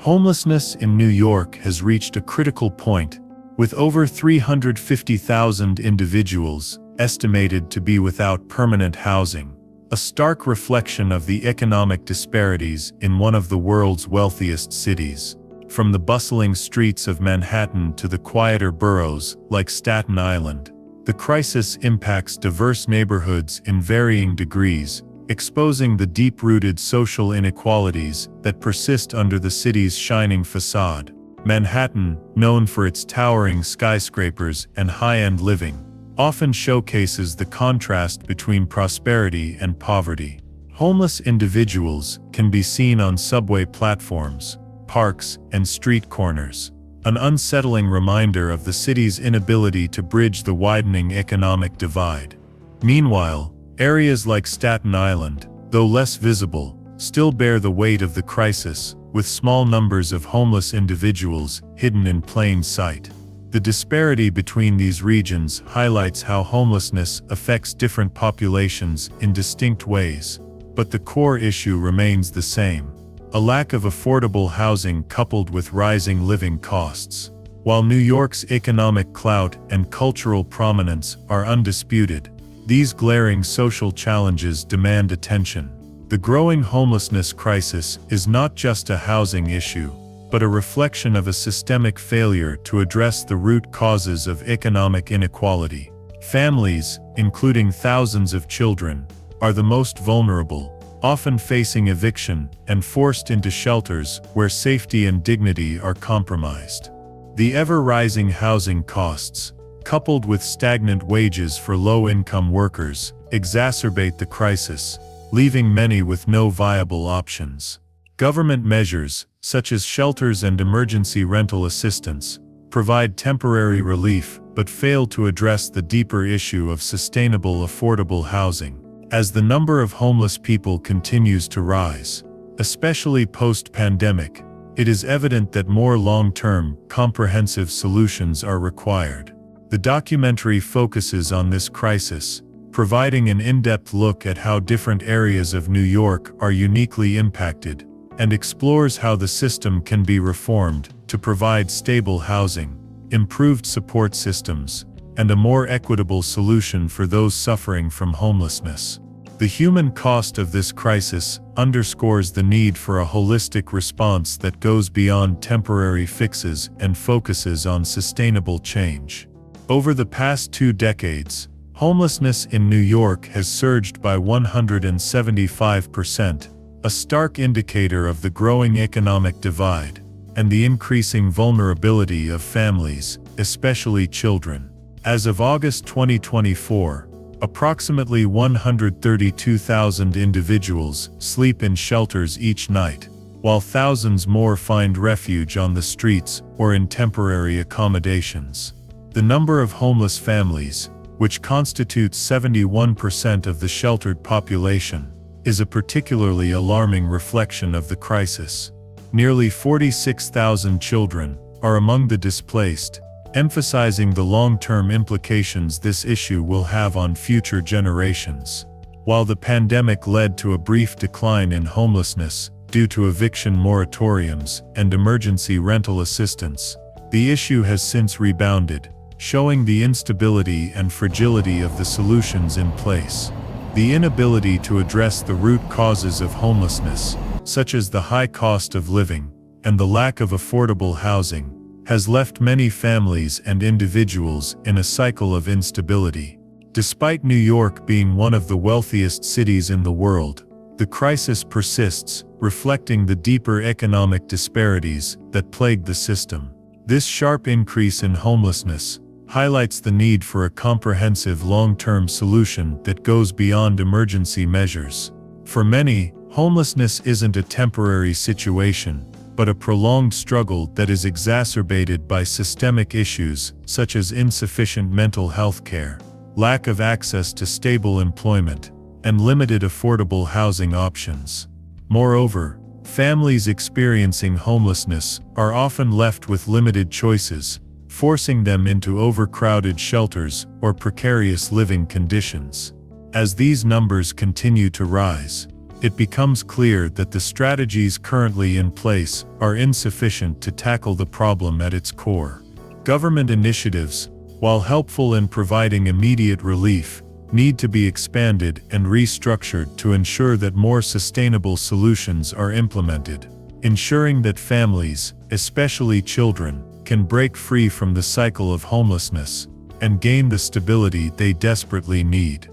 Homelessness in New York has reached a critical point, with over 350,000 individuals estimated to be without permanent housing, a stark reflection of the economic disparities in one of the world's wealthiest cities. From the bustling streets of Manhattan to the quieter boroughs like Staten Island, the crisis impacts diverse neighborhoods in varying degrees, exposing the deep-rooted social inequalities that persist under the city's shining facade. Manhattan, known for its towering skyscrapers and high-end living, often showcases the contrast between prosperity and poverty. Homeless individuals can be seen on subway platforms, parks, and street corners, an unsettling reminder of the city's inability to bridge the widening economic divide. Meanwhile, areas like Staten Island, though less visible, still bear the weight of the crisis, with small numbers of homeless individuals hidden in plain sight. The disparity between these regions highlights how homelessness affects different populations in distinct ways, but the core issue remains the same: a lack of affordable housing coupled with rising living costs. While New York's economic clout and cultural prominence are undisputed, these glaring social challenges demand attention. The growing homelessness crisis is not just a housing issue, but a reflection of a systemic failure to address the root causes of economic inequality. Families, including thousands of children, are the most vulnerable, often facing eviction and forced into shelters where safety and dignity are compromised. The ever-rising housing costs, coupled with stagnant wages for low-income workers, exacerbate the crisis, leaving many with no viable options. Government measures, such as shelters and emergency rental assistance, provide temporary relief but fail to address the deeper issue of sustainable, affordable housing. As the number of homeless people continues to rise, especially post-pandemic, it is evident that more long-term, comprehensive solutions are required. The documentary focuses on this crisis, providing an in-depth look at how different areas of New York are uniquely impacted, and explores how the system can be reformed to provide stable housing, improved support systems, and a more equitable solution for those suffering from homelessness. The human cost of this crisis underscores the need for a holistic response that goes beyond temporary fixes and focuses on sustainable change. Over the past 2 decades, homelessness in New York has surged by 175%, a stark indicator of the growing economic divide and the increasing vulnerability of families, especially children. As of August 2024, approximately 132,000 individuals sleep in shelters each night, while thousands more find refuge on the streets or in temporary accommodations. The number of homeless families, which constitutes 71% of the sheltered population, is a particularly alarming reflection of the crisis. Nearly 46,000 children are among the displaced, emphasizing the long-term implications this issue will have on future generations. While the pandemic led to a brief decline in homelessness due to eviction moratoriums and emergency rental assistance, the issue has since rebounded, showing the instability and fragility of the solutions in place. The inability to address the root causes of homelessness, such as the high cost of living and the lack of affordable housing, has left many families and individuals in a cycle of instability. Despite New York being one of the wealthiest cities in the world, the crisis persists, reflecting the deeper economic disparities that plague the system. This sharp increase in homelessness highlights the need for a comprehensive long-term solution that goes beyond emergency measures. For many, homelessness isn't a temporary situation, but a prolonged struggle that is exacerbated by systemic issues such as insufficient mental health care, lack of access to stable employment, and limited affordable housing options. Moreover, families experiencing homelessness are often left with limited choices, forcing them into overcrowded shelters or precarious living conditions. As these numbers continue to rise, it becomes clear that the strategies currently in place are insufficient to tackle the problem at its core. Government initiatives, while helpful in providing immediate relief, need to be expanded and restructured to ensure that more sustainable solutions are implemented, ensuring that families, especially children, can break free from the cycle of homelessness and gain the stability they desperately need.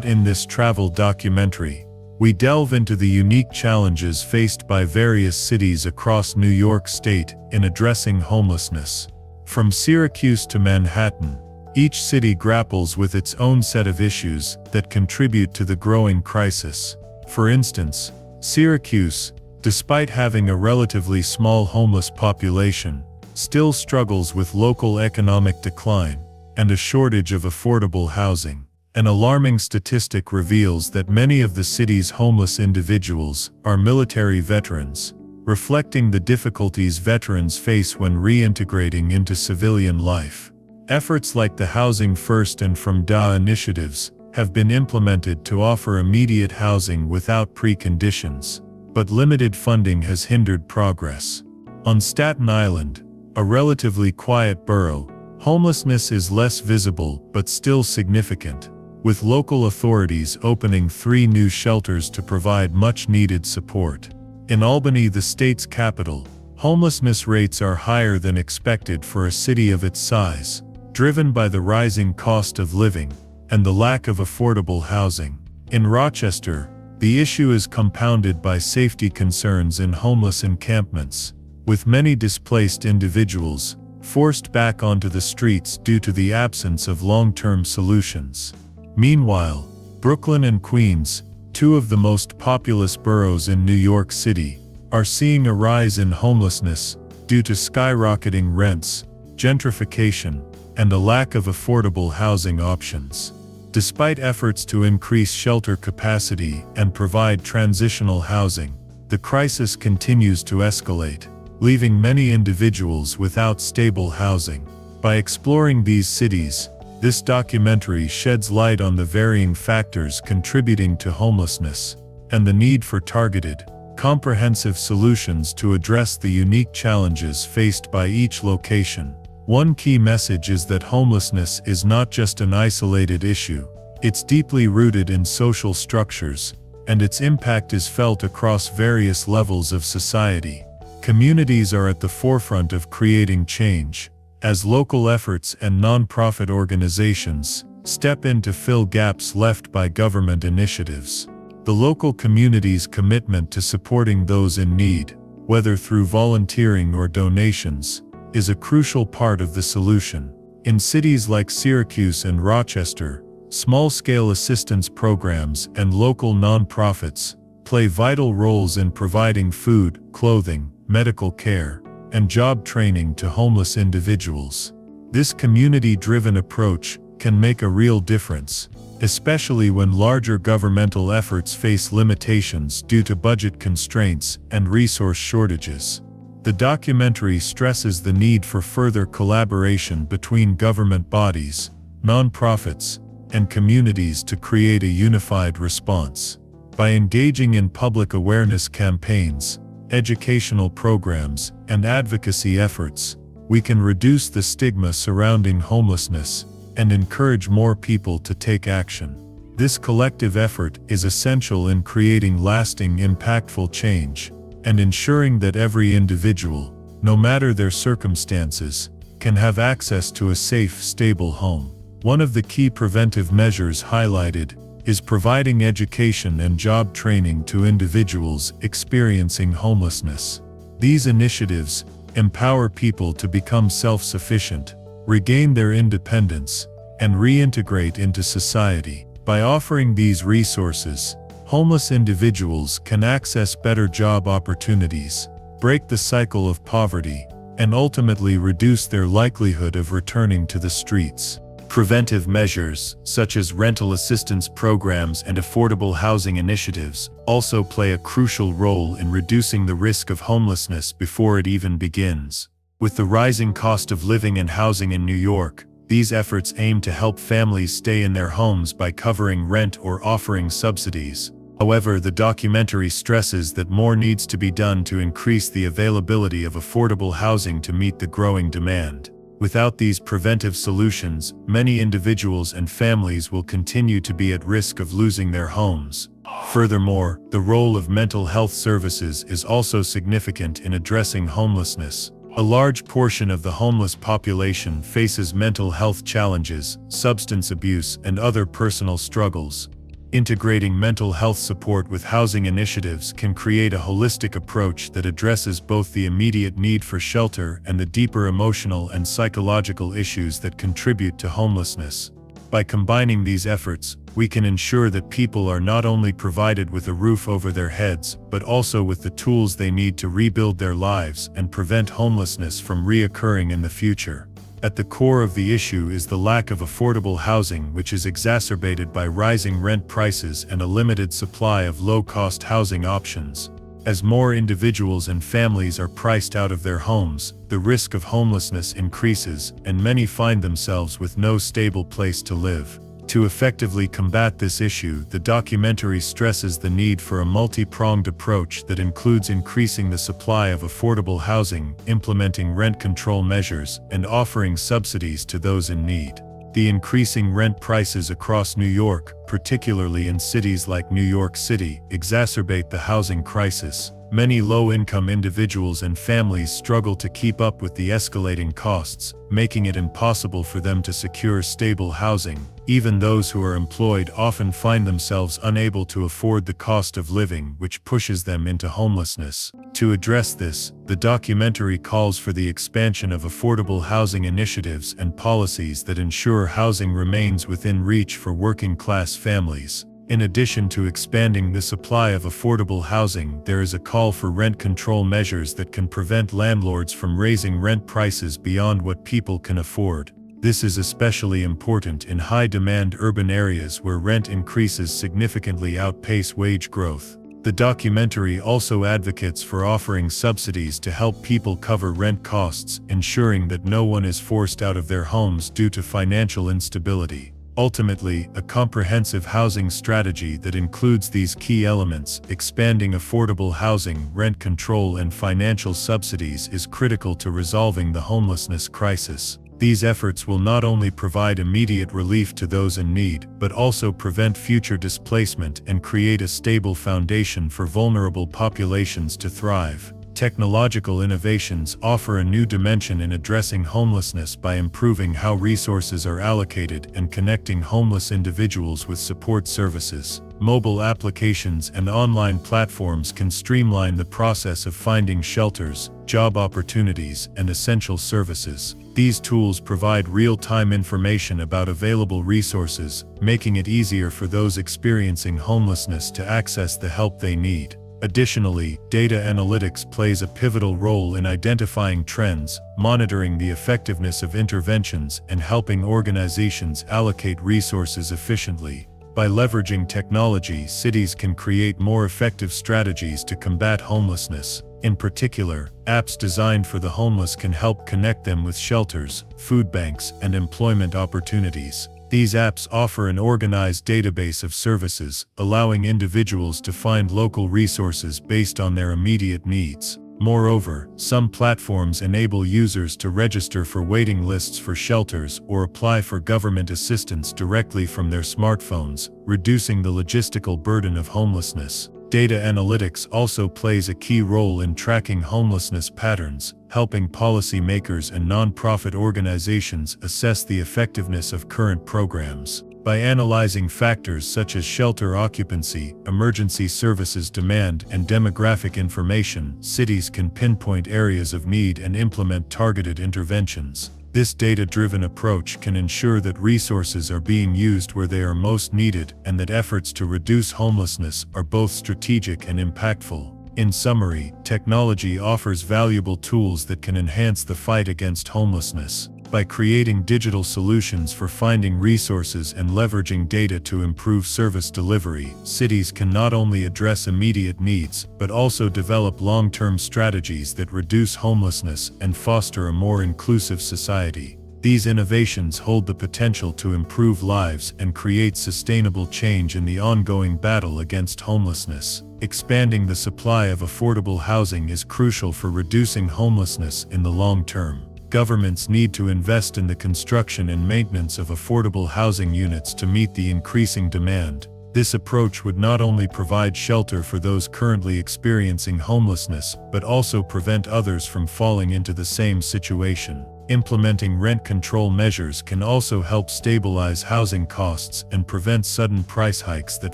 In this travel documentary, we delve into the unique challenges faced by various cities across New York State in addressing homelessness. From Syracuse to Manhattan, each city grapples with its own set of issues that contribute to the growing crisis. For instance, Syracuse, despite having a relatively small homeless population, still struggles with local economic decline and a shortage of affordable housing. An alarming statistic reveals that many of the city's homeless individuals are military veterans, reflecting the difficulties veterans face when reintegrating into civilian life. Efforts like the Housing First and From Da initiatives have been implemented to offer immediate housing without preconditions, but limited funding has hindered progress. On Staten Island, a relatively quiet borough, homelessness is less visible but still significant, with local authorities opening 3 new shelters to provide much-needed support. In Albany, the state's capital, homelessness rates are higher than expected for a city of its size, driven by the rising cost of living and the lack of affordable housing. In Rochester, the issue is compounded by safety concerns in homeless encampments, with many displaced individuals forced back onto the streets due to the absence of long-term solutions. Meanwhile, Brooklyn and Queens, 2 of the most populous boroughs in New York City, are seeing a rise in homelessness due to skyrocketing rents, gentrification, and a lack of affordable housing options. Despite efforts to increase shelter capacity and provide transitional housing, the crisis continues to escalate, leaving many individuals without stable housing. By exploring these cities, this documentary sheds light on the varying factors contributing to homelessness and the need for targeted, comprehensive solutions to address the unique challenges faced by each location. One key message is that homelessness is not just an isolated issue. It's deeply rooted in social structures, and its impact is felt across various levels of society. Communities are at the forefront of creating change, as local efforts and nonprofit organizations step in to fill gaps left by government initiatives. The local community's commitment to supporting those in need, whether through volunteering or donations, is a crucial part of the solution. In cities like Syracuse and Rochester, small-scale assistance programs and local nonprofits play vital roles in providing food, clothing, medical care, and job training to homeless individuals. This community-driven approach can make a real difference, especially when larger governmental efforts face limitations due to budget constraints and resource shortages. The documentary stresses the need for further collaboration between government bodies, nonprofits, and communities to create a unified response. By engaging in public awareness campaigns, educational programs, and advocacy efforts, we can reduce the stigma surrounding homelessness and encourage more people to take action. This collective effort is essential in creating lasting, impactful change and ensuring that every individual, no matter their circumstances, can have access to a safe, stable home. One of the key preventive measures highlighted is providing education and job training to individuals experiencing homelessness. These initiatives empower people to become self-sufficient, regain their independence, and reintegrate into society. By offering these resources, homeless individuals can access better job opportunities, break the cycle of poverty, and ultimately reduce their likelihood of returning to the streets. Preventive measures, such as rental assistance programs and affordable housing initiatives, also play a crucial role in reducing the risk of homelessness before it even begins. With the rising cost of living and housing in New York, these efforts aim to help families stay in their homes by covering rent or offering subsidies, However, the documentary stresses that more needs to be done to increase the availability of affordable housing to meet the growing demand. Without these preventive solutions, many individuals and families will continue to be at risk of losing their homes. Furthermore, the role of mental health services is also significant in addressing homelessness. A large portion of the homeless population faces mental health challenges, substance abuse, and other personal struggles. Integrating mental health support with housing initiatives can create a holistic approach that addresses both the immediate need for shelter and the deeper emotional and psychological issues that contribute to homelessness. By combining these efforts, we can ensure that people are not only provided with a roof over their heads, but also with the tools they need to rebuild their lives and prevent homelessness from reoccurring in the future. At the core of the issue is the lack of affordable housing, which is exacerbated by rising rent prices and a limited supply of low-cost housing options. As more individuals and families are priced out of their homes, the risk of homelessness increases, and many find themselves with no stable place to live. To effectively combat this issue, the documentary stresses the need for a multi-pronged approach that includes increasing the supply of affordable housing, implementing rent control measures, and offering subsidies to those in need. The increasing rent prices across New York, particularly in cities like New York City, exacerbate the housing crisis. Many low-income individuals and families struggle to keep up with the escalating costs, making it impossible for them to secure stable housing. Even those who are employed often find themselves unable to afford the cost of living, which pushes them into homelessness. To address this, the documentary calls for the expansion of affordable housing initiatives and policies that ensure housing remains within reach for working-class families. In addition to expanding the supply of affordable housing, there is a call for rent control measures that can prevent landlords from raising rent prices beyond what people can afford. This is especially important in high-demand urban areas where rent increases significantly outpace wage growth. The documentary also advocates for offering subsidies to help people cover rent costs, ensuring that no one is forced out of their homes due to financial instability. Ultimately, a comprehensive housing strategy that includes these key elements, expanding affordable housing, rent control, and financial subsidies, is critical to resolving the homelessness crisis. These efforts will not only provide immediate relief to those in need, but also prevent future displacement and create a stable foundation for vulnerable populations to thrive. Technological innovations offer a new dimension in addressing homelessness by improving how resources are allocated and connecting homeless individuals with support services. Mobile applications and online platforms can streamline the process of finding shelters, job opportunities, and essential services. These tools provide real-time information about available resources, making it easier for those experiencing homelessness to access the help they need. Additionally, data analytics plays a pivotal role in identifying trends, monitoring the effectiveness of interventions, and helping organizations allocate resources efficiently. By leveraging technology, cities can create more effective strategies to combat homelessness. In particular, apps designed for the homeless can help connect them with shelters, food banks, and employment opportunities. These apps offer an organized database of services, allowing individuals to find local resources based on their immediate needs. Moreover, some platforms enable users to register for waiting lists for shelters or apply for government assistance directly from their smartphones, reducing the logistical burden of homelessness. Data analytics also plays a key role in tracking homelessness patterns, helping policymakers and nonprofit organizations assess the effectiveness of current programs. By analyzing factors such as shelter occupancy, emergency services demand, and demographic information, cities can pinpoint areas of need and implement targeted interventions. This data-driven approach can ensure that resources are being used where they are most needed and that efforts to reduce homelessness are both strategic and impactful. In summary, technology offers valuable tools that can enhance the fight against homelessness. By creating digital solutions for finding resources and leveraging data to improve service delivery, cities can not only address immediate needs, but also develop long-term strategies that reduce homelessness and foster a more inclusive society. These innovations hold the potential to improve lives and create sustainable change in the ongoing battle against homelessness. Expanding the supply of affordable housing is crucial for reducing homelessness in the long term. Governments need to invest in the construction and maintenance of affordable housing units to meet the increasing demand. This approach would not only provide shelter for those currently experiencing homelessness, but also prevent others from falling into the same situation. Implementing rent control measures can also help stabilize housing costs and prevent sudden price hikes that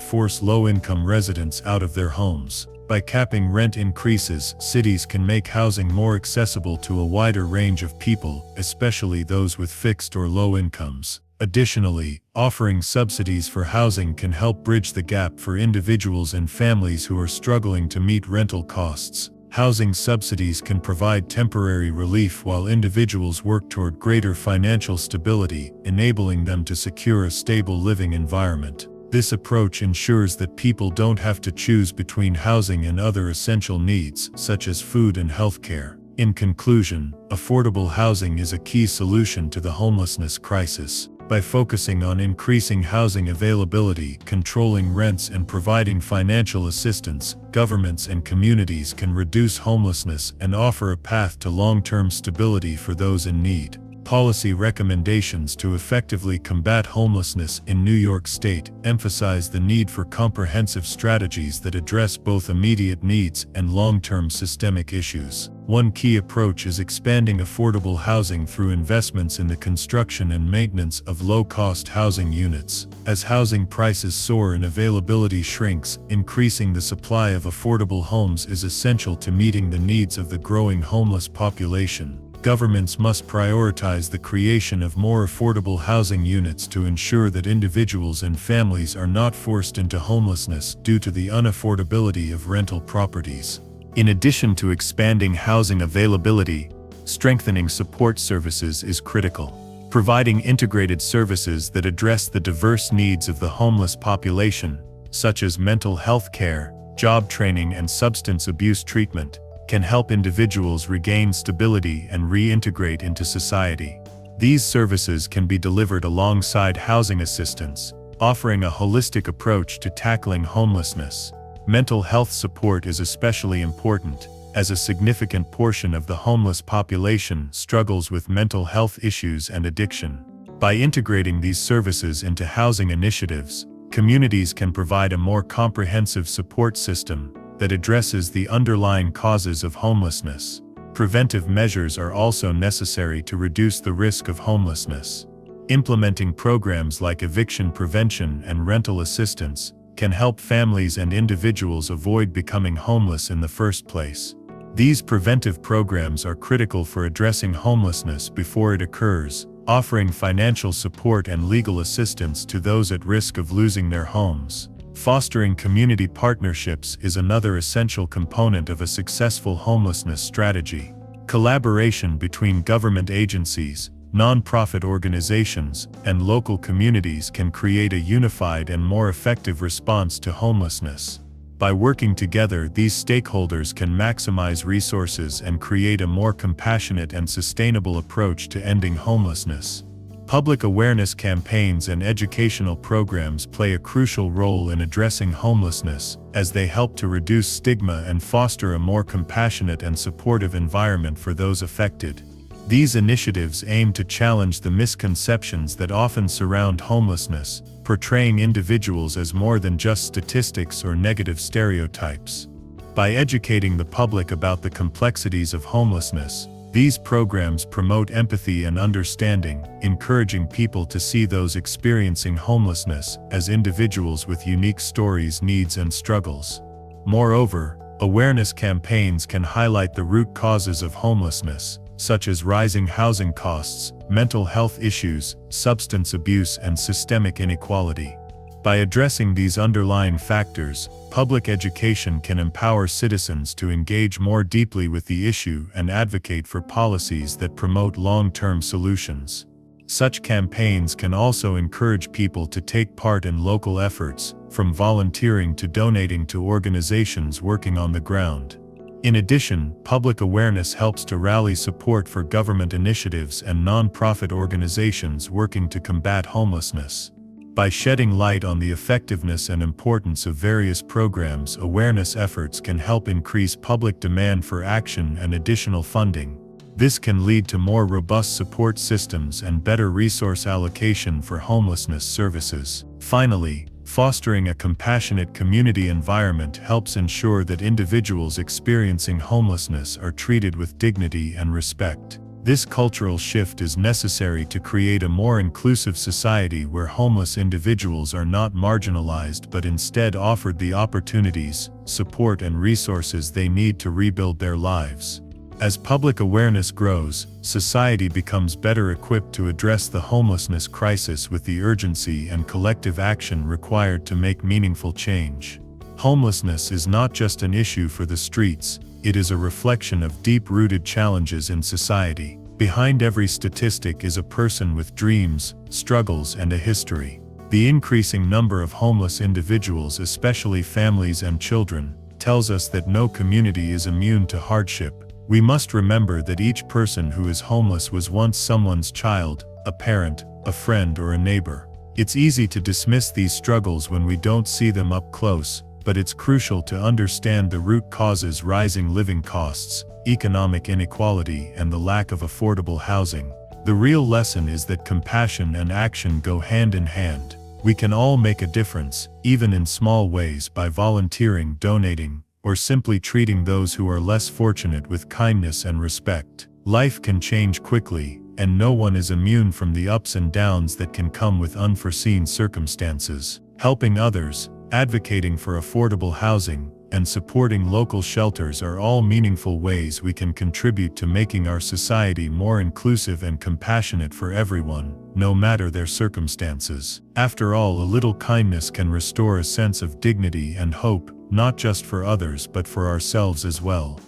force low-income residents out of their homes. By capping rent increases, cities can make housing more accessible to a wider range of people, especially those with fixed or low incomes. Additionally, offering subsidies for housing can help bridge the gap for individuals and families who are struggling to meet rental costs. Housing subsidies can provide temporary relief while individuals work toward greater financial stability, enabling them to secure a stable living environment. This approach ensures that people don't have to choose between housing and other essential needs, such as food and healthcare. In conclusion, affordable housing is a key solution to the homelessness crisis. By focusing on increasing housing availability, controlling rents, and providing financial assistance, governments and communities can reduce homelessness and offer a path to long-term stability for those in need. Policy recommendations to effectively combat homelessness in New York State emphasize the need for comprehensive strategies that address both immediate needs and long-term systemic issues. One key approach is expanding affordable housing through investments in the construction and maintenance of low-cost housing units. As housing prices soar and availability shrinks, increasing the supply of affordable homes is essential to meeting the needs of the growing homeless population. Governments must prioritize the creation of more affordable housing units to ensure that individuals and families are not forced into homelessness due to the unaffordability of rental properties. In addition to expanding housing availability, strengthening support services is critical. Providing integrated services that address the diverse needs of the homeless population, such as mental health care, job training, and substance abuse treatment, can help individuals regain stability and reintegrate into society. These services can be delivered alongside housing assistance, offering a holistic approach to tackling homelessness. Mental health support is especially important, as a significant portion of the homeless population struggles with mental health issues and addiction. By integrating these services into housing initiatives, communities can provide a more comprehensive support system that addresses the underlying causes of homelessness. Preventive measures are also necessary to reduce the risk of homelessness. Implementing programs like eviction prevention and rental assistance can help families and individuals avoid becoming homeless in the first place. These preventive programs are critical for addressing homelessness before it occurs, offering financial support and legal assistance to those at risk of losing their homes. Fostering community partnerships is another essential component of a successful homelessness strategy. Collaboration between government agencies, nonprofit organizations, and local communities can create a unified and more effective response to homelessness. By working together, these stakeholders can maximize resources and create a more compassionate and sustainable approach to ending homelessness. Public awareness campaigns and educational programs play a crucial role in addressing homelessness, as they help to reduce stigma and foster a more compassionate and supportive environment for those affected. These initiatives aim to challenge the misconceptions that often surround homelessness, portraying individuals as more than just statistics or negative stereotypes. By educating the public about the complexities of homelessness, these programs promote empathy and understanding, encouraging people to see those experiencing homelessness as individuals with unique stories, needs, and struggles. Moreover, awareness campaigns can highlight the root causes of homelessness, such as rising housing costs, mental health issues, substance abuse, and systemic inequality. By addressing these underlying factors, public education can empower citizens to engage more deeply with the issue and advocate for policies that promote long-term solutions. Such campaigns can also encourage people to take part in local efforts, from volunteering to donating to organizations working on the ground. In addition, public awareness helps to rally support for government initiatives and non-profit organizations working to combat homelessness. By shedding light on the effectiveness and importance of various programs, awareness efforts can help increase public demand for action and additional funding. This can lead to more robust support systems and better resource allocation for homelessness services. Finally, fostering a compassionate community environment helps ensure that individuals experiencing homelessness are treated with dignity and respect. This cultural shift is necessary to create a more inclusive society where homeless individuals are not marginalized but instead offered the opportunities, support, and resources they need to rebuild their lives. As public awareness grows, society becomes better equipped to address the homelessness crisis with the urgency and collective action required to make meaningful change. Homelessness is not just an issue for the streets, it is a reflection of deep-rooted challenges in society. Behind every statistic is a person with dreams, struggles, and a history. The increasing number of homeless individuals, especially families and children, tells us that no community is immune to hardship. We must remember that each person who is homeless was once someone's child, a parent, a friend, or a neighbor. It's easy to dismiss these struggles when we don't see them up close, but it's crucial to understand the root causes: rising living costs, economic inequality, and the lack of affordable housing. The real lesson is that compassion and action go hand in hand. We can all make a difference, even in small ways, by volunteering, donating, or simply treating those who are less fortunate with kindness and respect. Life can change quickly, and no one is immune from the ups and downs that can come with unforeseen circumstances. Helping others, advocating for affordable housing, and supporting local shelters are all meaningful ways we can contribute to making our society more inclusive and compassionate for everyone, no matter their circumstances. After all, a little kindness can restore a sense of dignity and hope, not just for others but for ourselves as well.